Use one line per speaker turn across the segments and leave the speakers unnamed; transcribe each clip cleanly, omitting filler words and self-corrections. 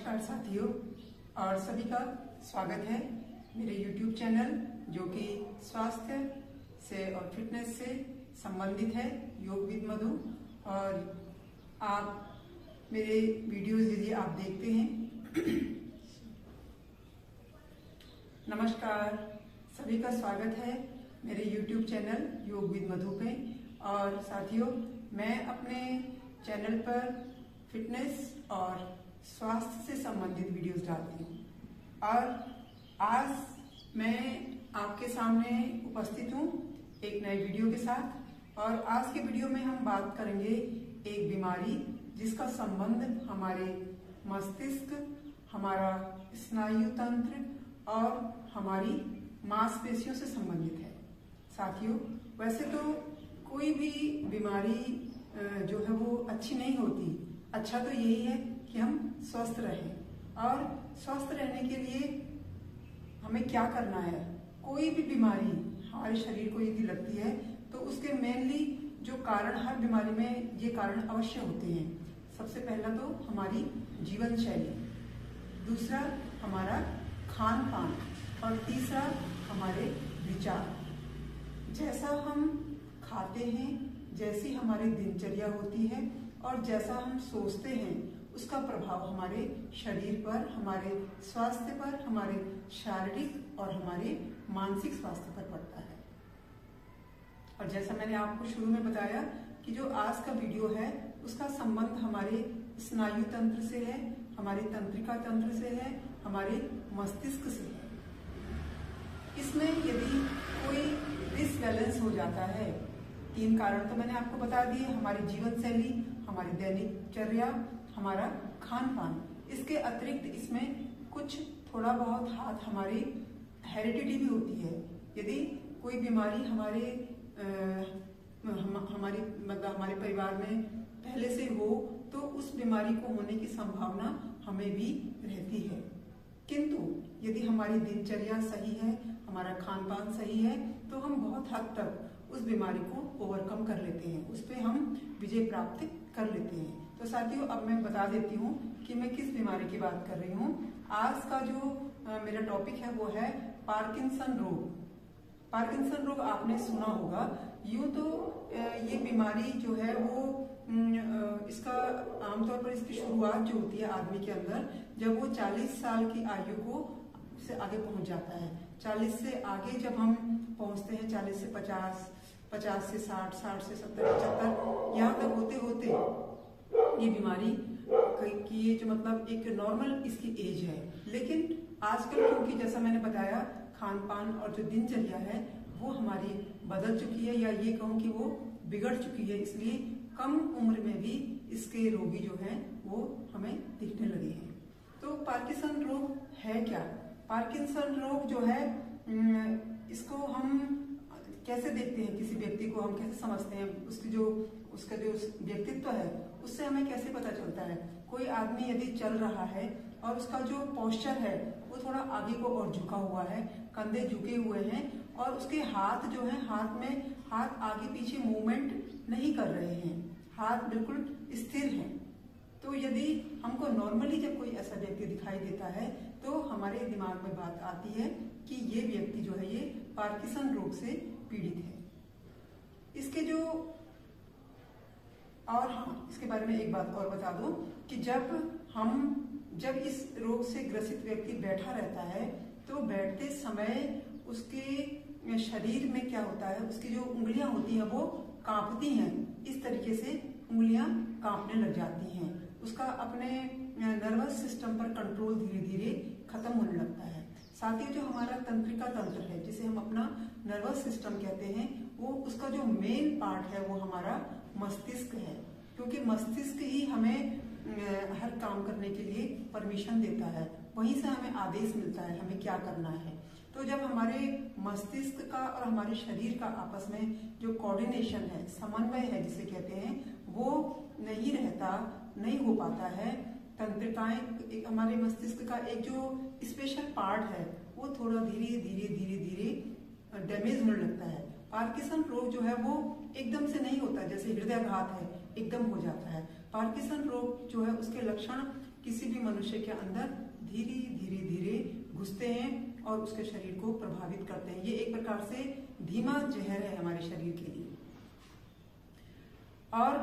नमस्कार साथियों और सभी का स्वागत है मेरे YouTube चैनल जो कि स्वास्थ्य से और फिटनेस से संबंधित है, योग विद मधु। और आप मेरे वीडियोस यदि आप देखते हैं नमस्कार, सभी का स्वागत है मेरे YouTube चैनल योग विद मधु पे। और साथियों, मैं अपने चैनल पर फिटनेस और स्वास्थ्य से संबंधित वीडियोस डालती हूँ और आज मैं आपके सामने उपस्थित हूँ एक नए वीडियो के साथ। और आज के वीडियो में हम बात करेंगे एक बीमारी जिसका संबंध हमारे मस्तिष्क, हमारा स्नायु तंत्र और हमारी मांसपेशियों से संबंधित है। साथियों, वैसे तो कोई भी बीमारी जो है वो अच्छी नहीं होती। अच्छा तो यही है कि हम स्वस्थ रहें। और स्वस्थ रहने के लिए हमें क्या करना है? कोई भी बीमारी हमारे शरीर को यदि लगती है तो उसके मेनली जो कारण, हर बीमारी में ये कारण अवश्य होते हैं। सबसे पहला तो हमारी जीवन शैली, दूसरा हमारा खान पान और तीसरा हमारे विचार। जैसा हम खाते हैं, जैसी हमारी दिनचर्या होती है और जैसा हम सोचते हैं, उसका प्रभाव हमारे शरीर पर, हमारे स्वास्थ्य पर, हमारे शारीरिक और हमारे मानसिक स्वास्थ्य पर पड़ता है। और जैसा मैंने आपको शुरू में बताया कि जो आज का वीडियो है उसका संबंध हमारे स्नायु तंत्र से है, हमारे तंत्रिका तंत्र से है, हमारे मस्तिष्क से है। इसमें यदि कोई डिसबैलेंस हो जाता है, तीन कारण तो मैंने आपको बता दिए, हमारी जीवन शैली, हमारी दैनिकचर्या, हमारा खान पान। इसके अतिरिक्त इसमें कुछ थोड़ा बहुत हाथ हमारी हेरिडिटी भी होती है। यदि कोई बीमारी हमारे परिवार में पहले से हो तो उस बीमारी को होने की संभावना हमें भी रहती है। किंतु यदि हमारी दिनचर्या सही है, हमारा खान पान सही है, तो हम बहुत हद तक उस बीमारी को ओवरकम कर लेते हैं, उस पर हम विजय प्राप्त कर लेते हैं। तो साथियों, अब मैं बता देती हूँ कि मैं किस बीमारी की बात कर रही हूँ। आज का जो मेरा टॉपिक है वो है पार्किंसन रोग। पार्किंसन रोग आपने सुना होगा। यूं तो ये बीमारी जो है वो इसका आमतौर पर इसकी शुरुआत जो होती है आदमी के अंदर, जब वो 40 साल की आयु को से आगे पहुंच जाता है। 40 से आगे जब हम पहुंचते हैं, 40 से 50, 50 से 60, 60 से 70, 75, यहाँ तक होते होते ये बीमारी की ये जो मतलब एक नॉर्मल इसकी एज है। लेकिन आजकल क्योंकि जैसा मैंने बताया, खान पान और जो दिनचर्या है वो हमारी बदल चुकी है, या ये कहूँ कि वो बिगड़ चुकी है, इसलिए कम उम्र में भी इसके रोगी जो हैं वो हमें दिखने लगे हैं। तो पार्किंसन रोग है क्या? पार्किंसन रोग जो है इसको हम कैसे देखते हैं? किसी व्यक्ति को हम कैसे समझते हैं? उसका जो व्यक्तित्व है उससे हमें कैसे पता चलता है? कोई आदमी यदि चल रहा है और उसका जो पोस्चर है वो थोड़ा आगे को और झुका हुआ है, कंधे झुके हुए हैं और उसके हाथ जो है, हाथ आगे पीछे मूवमेंट नहीं कर रहे हैं, हाथ बिल्कुल स्थिर हैं। तो यदि हमको नॉर्मली जब कोई ऐसा व्यक्ति दिखाई देता है तो हमारे दिमाग में बात आती है कि ये व्यक्ति जो है ये पार्किंसन रोग से पीड़ित है। इसके जो और हाँ, इसके बारे में एक बात और बता दूं कि जब इस रोग से ग्रसित व्यक्ति बैठा रहता है तो बैठते समय उसके शरीर में क्या होता है, उसकी जो उंगलियां होती हैं वो कांपती हैं। इस तरीके से उंगलियां कांपने लग जाती हैं। उसका अपने नर्वस सिस्टम पर कंट्रोल धीरे धीरे खत्म होने लगता है। साथ ही जो हमारा तंत्रिका तंत्र है, जिसे हम अपना नर्वस सिस्टम कहते हैं, वो उसका जो मेन पार्ट है वो हमारा मस्तिष्क है। क्योंकि मस्तिष्क ही हमें हर काम करने के लिए परमिशन देता है, वहीं से हमें आदेश मिलता है हमें क्या करना है। तो जब हमारे मस्तिष्क का और हमारे शरीर का आपस में जो कोऑर्डिनेशन है, समन्वय है जिसे कहते हैं, वो नहीं रहता, नहीं हो पाता है, तंत्रिकाएं, हमारे मस्तिष्क का एक जो स्पेशल पार्ट है वो थोड़ा धीरे धीरे डैमेज होने लगता है। पार्किंसन रोग जो है वो एकदम से नहीं होता, जैसे हृदयाघात है एकदम हो जाता है। पार्किंसन रोग जो है उसके लक्षण किसी भी मनुष्य के अंदर धीरे धीरे धीरे घुसते हैं और उसके शरीर को प्रभावित करते हैं। ये एक प्रकार से धीमा जहर है हमारे शरीर के लिए। और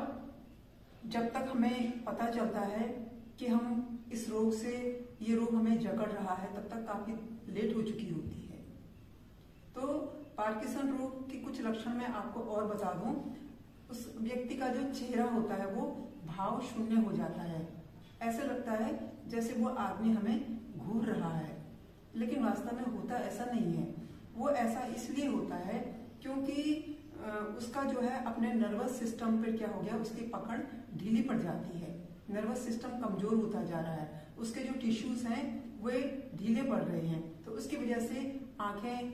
जब तक हमें पता चलता है कि हम इस रोग से, ये रोग हमें जकड़ रहा है, तब तक काफी लेट हो चुकी होती है। तो पार्किंसन रोग के कुछ लक्षण मैं आपको और बता दूं। उस व्यक्ति का जो चेहरा होता है वो भाव शून्य हो जाता है। ऐसा लगता है जैसे वो आदमी हमें घूर रहा है, लेकिन वास्तव में होता ऐसा नहीं है। वो ऐसा इसलिए होता है क्योंकि उसका जो है अपने नर्वस सिस्टम पर क्या हो गया, उसकी पकड़ ढीली पड़ जाती है। नर्वस सिस्टम कमजोर होता जा रहा है, उसके जो टिश्यूज हैं वे ढीले पड़ रहे हैं। तो उसकी वजह से आंखें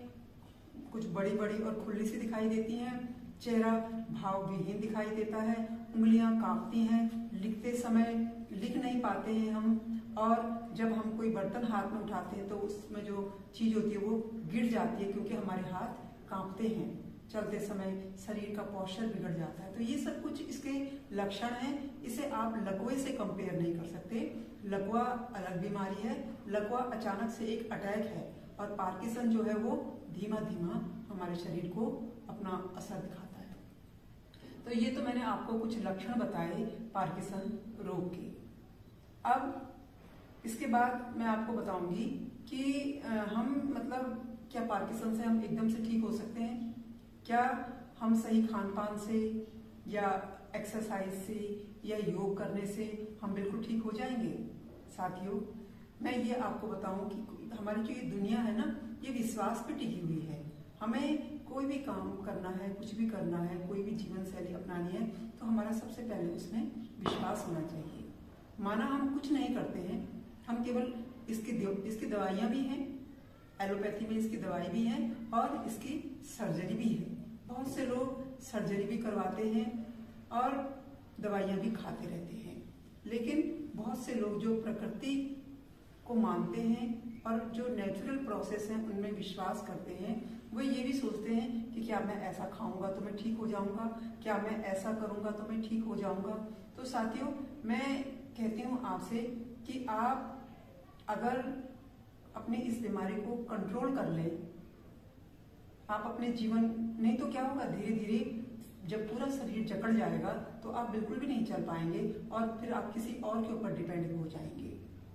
कुछ बड़ी बड़ी और खुली सी दिखाई देती हैं, चेहरा भाव विहीन दिखाई देता है, उंगलियां कांपती हैं, लिखते समय लिख नहीं पाते हैं हम, और जब हम कोई बर्तन हाथ में उठाते हैं तो उसमें जो चीज होती है वो गिर जाती है क्योंकि हमारे हाथ कांपते हैं। चलते समय शरीर का पोस्चर बिगड़ जाता है। तो ये सब कुछ इसके लक्षण हैं। इसे आप लकवे से कंपेयर नहीं कर सकते। लकवा अलग बीमारी है, लकवा अचानक से एक अटैक है, और पार्किंसन जो है वो धीमा धीमा हमारे शरीर को अपना असर दिखाता है। तो ये तो मैंने आपको कुछ लक्षण बताए पार्किंसन रोग के। अब इसके बाद मैं आपको बताऊंगी कि हम मतलब क्या पार्किंसन से हम एकदम से ठीक हो सकते हैं? क्या हम सही खान पान से या एक्सरसाइज से या योग करने से हम बिल्कुल ठीक हो जाएंगे? साथियों, मैं ये आपको बताऊं कि हमारी जो ये दुनिया है ना, ये विश्वास पे टिकी हुई है। हमें कोई भी काम करना है, कुछ भी करना है, कोई भी जीवन शैली अपनानी है, तो हमारा सबसे पहले उसमें विश्वास होना चाहिए। माना हम कुछ नहीं करते हैं, हम केवल इसकी दवाइयां भी हैं, एलोपैथी में इसकी दवाई भी है और इसकी सर्जरी भी है। बहुत से लोग सर्जरी भी करवाते हैं और दवाइयां भी खाते रहते हैं, लेकिन बहुत से लोग जो प्रकृति को मानते हैं और जो नेचुरल प्रोसेस है उनमें विश्वास करते हैं, वो ये भी सोचते हैं कि क्या मैं ऐसा खाऊंगा तो मैं ठीक हो जाऊंगा, क्या मैं ऐसा करूंगा तो मैं ठीक हो जाऊंगा। तो साथियों, मैं कहती हूँ आपसे कि आप अगर अपनी इस बीमारी को कंट्रोल कर लें, आप अपने जीवन, नहीं तो क्या होगा, धीरे धीरे जब पूरा शरीर जकड़ जाएगा तो आप बिल्कुल भी नहीं चल पाएंगे और फिर आप किसी और के ऊपर डिपेंड हो जाएंगे।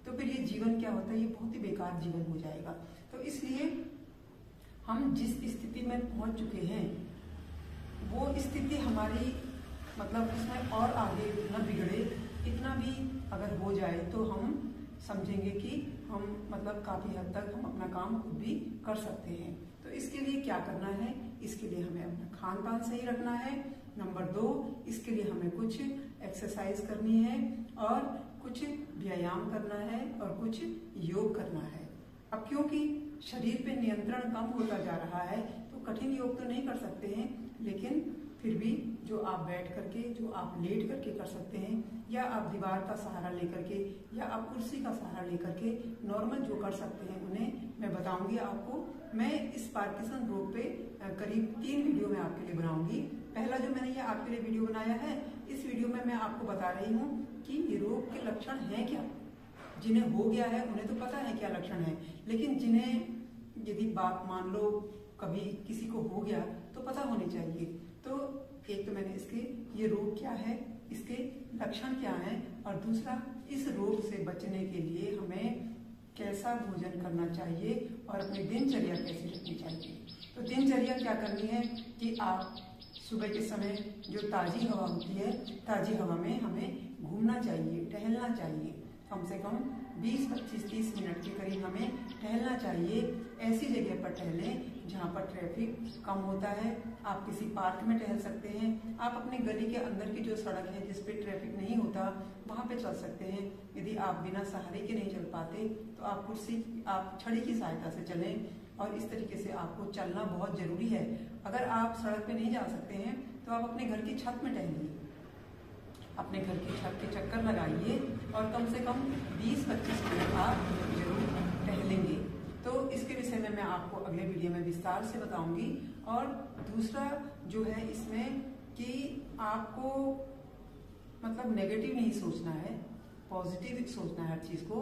तो फिर ये जीवन क्या होता है, ये बहुत ही बेकार जीवन हो जाएगा। तो इसलिए हम जिस स्थिति में पहुंच चुके हैं वो स्थिति हमारी मतलब उसमें और आगे न बिगड़े, इतना भी अगर हो जाए तो हम समझेंगे कि हम मतलब काफी हद तक हम अपना काम खुद भी कर सकते हैं। तो इसके लिए क्या करना है, इसके लिए हमें अपना खान पान सही रखना है। नंबर 2, इसके लिए हमें कुछ एक्सरसाइज करनी है और कुछ व्यायाम करना है और कुछ योग करना है। अब क्योंकि शरीर पे नियंत्रण कम होता जा रहा है तो कठिन योग तो नहीं कर सकते हैं, लेकिन फिर भी जो आप बैठ करके, जो आप लेट करके कर सकते हैं, या आप दीवार का सहारा लेकर के, या आप कुर्सी का सहारा लेकर के नॉर्मल जो कर सकते हैं उन्हें मैं बताऊंगी आपको। मैं इस पार्किंसन रोग पे करीब 3 वीडियो मैं आपके लिए बनाऊंगी। पहला जो मैंने ये आपके लिए वीडियो बनाया है, इस वीडियो में मैं आपको बता रही हूँ कि ये रोग के लक्षण हैं क्या। जिन्हें हो गया है उन्हें तो पता है क्या लक्षण है, लेकिन जिन्हें यदि बात मान लो कभी किसी को हो गया तो पता होने चाहिए। तो एक तो मैंने इसके ये रोग क्या है, इसके लक्षण क्या हैं, और दूसरा इस रोग से बचने के लिए हमें कैसा भोजन करना चाहिए और अपनी दिनचर्या कैसे रखनी चाहिए। तो दिनचर्या क्या करनी है कि आप सुबह के समय जो ताजी हवा होती है, ताजी हवा में हमें घूमना चाहिए, टहलना चाहिए। कम से कम 20, 25, 30 मिनट के करीब हमें टहलना चाहिए। ऐसी जगह पर टहलें जहाँ पर ट्रैफिक कम होता है। आप किसी पार्क में टहल सकते हैं, आप अपने गली के अंदर की जो सड़क है जिस पे ट्रैफिक नहीं होता वहाँ पे चल सकते हैं। यदि आप बिना सहारे के नहीं चल पाते तो आप छड़ी की सहायता से चलें, और इस तरीके से आपको चलना बहुत जरूरी है। अगर आप सड़क पे नहीं जा सकते हैं तो आप अपने घर की छत में टहलिए, अपने घर की छत के चक्कर लगाइए और कम से कम 20-25 मिनट आप जरूर टहलेंगे। तो इसके विषय में मैं आपको अगले वीडियो में विस्तार से बताऊंगी। और दूसरा जो है इसमें कि आपको मतलब नेगेटिव नहीं सोचना है। पॉजिटिव सोचना है हर चीज को।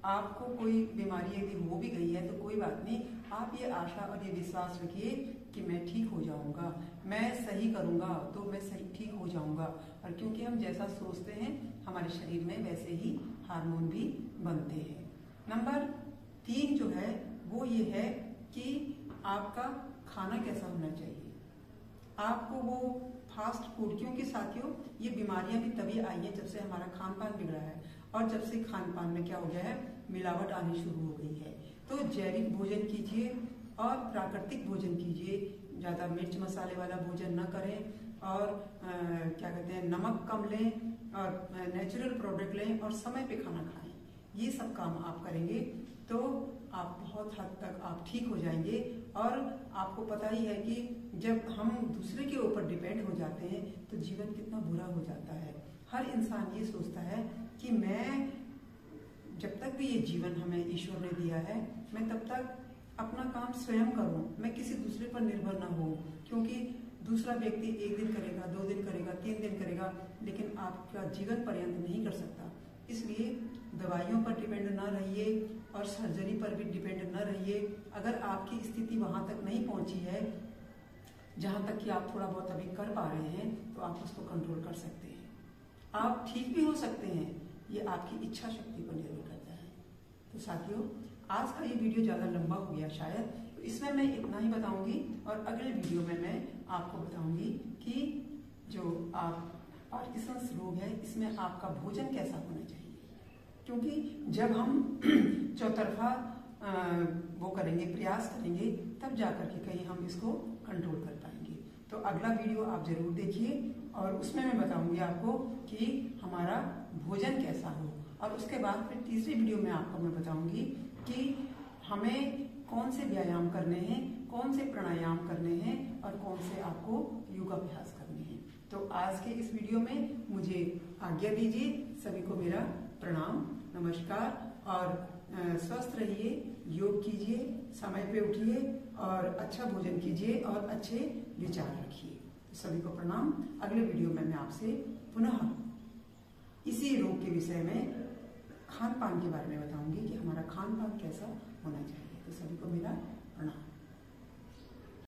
आपको कोई बीमारी यदि हो भी गई है तो कोई बात नहीं, आप ये आशा और ये विश्वास रखिए कि मैं ठीक हो जाऊंगा, मैं सही करूंगा तो मैं सही ठीक हो जाऊंगा। और क्योंकि हम जैसा सोचते हैं हमारे शरीर में वैसे ही हार्मोन भी बनते हैं। नंबर 3 जो है वो ये है कि आपका खाना कैसा होना चाहिए। आपको वो फास्ट फूड, क्योंकि साथियों ये बीमारियां भी तभी आई हैं जब से हमारा खान पान बिगड़ा है और जब से खान पान में क्या हो गया है, मिलावट आनी शुरू हो गई है। तो जैविक भोजन कीजिए और प्राकृतिक भोजन कीजिए, ज्यादा मिर्च मसाले वाला भोजन न करें और क्या कहते हैं नमक कम लें और नेचुरल प्रोडक्ट लें और समय पे खाना खाएं। ये सब काम आप करेंगे तो आप बहुत हद तक आप ठीक हो जाएंगे। और आपको पता ही है कि जब हम दूसरे के ऊपर डिपेंड हो जाते हैं तो जीवन कितना बुरा हो जाता है। हर इंसान ये सोचता है कि मैं जब तक भी ये जीवन हमें ईश्वर ने दिया है मैं तब तक अपना काम स्वयं करूं, मैं किसी दूसरे पर निर्भर ना हो। क्योंकि दूसरा व्यक्ति 1 दिन करेगा, 2 दिन करेगा, 3 दिन करेगा, लेकिन आपका जीवन पर्यंत नहीं कर सकता। इसलिए दवाइयों पर डिपेंड ना रहिए और सर्जरी पर भी डिपेंड न रहिए। अगर आपकी स्थिति वहां तक नहीं पहुंची है जहां तक कि आप थोड़ा बहुत अभी कर पा रहे हैं तो आप उसको कंट्रोल कर सकते हैं। आप ठीक भी हो सकते हैं, ये आपकी इच्छा शक्ति पर निर्भर करता है। तो साथियों आज का ये वीडियो ज्यादा लंबा हो गया शायद, तो इसमें मैं इतना ही बताऊंगी और अगले वीडियो में मैं आपको बताऊंगी कि जो आप पार्किंसंस रोग है इसमें आपका भोजन कैसा होना चाहिए। क्योंकि जब हम चौतरफा वो करेंगे, प्रयास करेंगे, तब जाकर के कहीं हम इसको कंट्रोल कर पाएंगे। तो अगला वीडियो आप जरूर देखिए और उसमें मैं बताऊंगी आपको कि हमारा भोजन कैसा हो। और उसके बाद फिर तीसरी वीडियो में आपको मैं बताऊंगी कि हमें कौन से व्यायाम करने हैं, कौन से प्राणायाम करने हैं और कौन से आपको योगाभ्यास करने हैं। तो आज के इस वीडियो में मुझे आज्ञा दीजिए। सभी को मेरा प्रणाम, नमस्कार और स्वस्थ रहिए, योग कीजिए, समय पे उठिए और अच्छा भोजन कीजिए और अच्छे विचार रखिए। तो सभी को प्रणाम। अगले वीडियो में मैं आपसे पुनः इसी रोग के विषय में खान पान के बारे में बताऊंगी कि हमारा खान पान कैसा होना चाहिए। तो सभी को मेरा प्रणाम।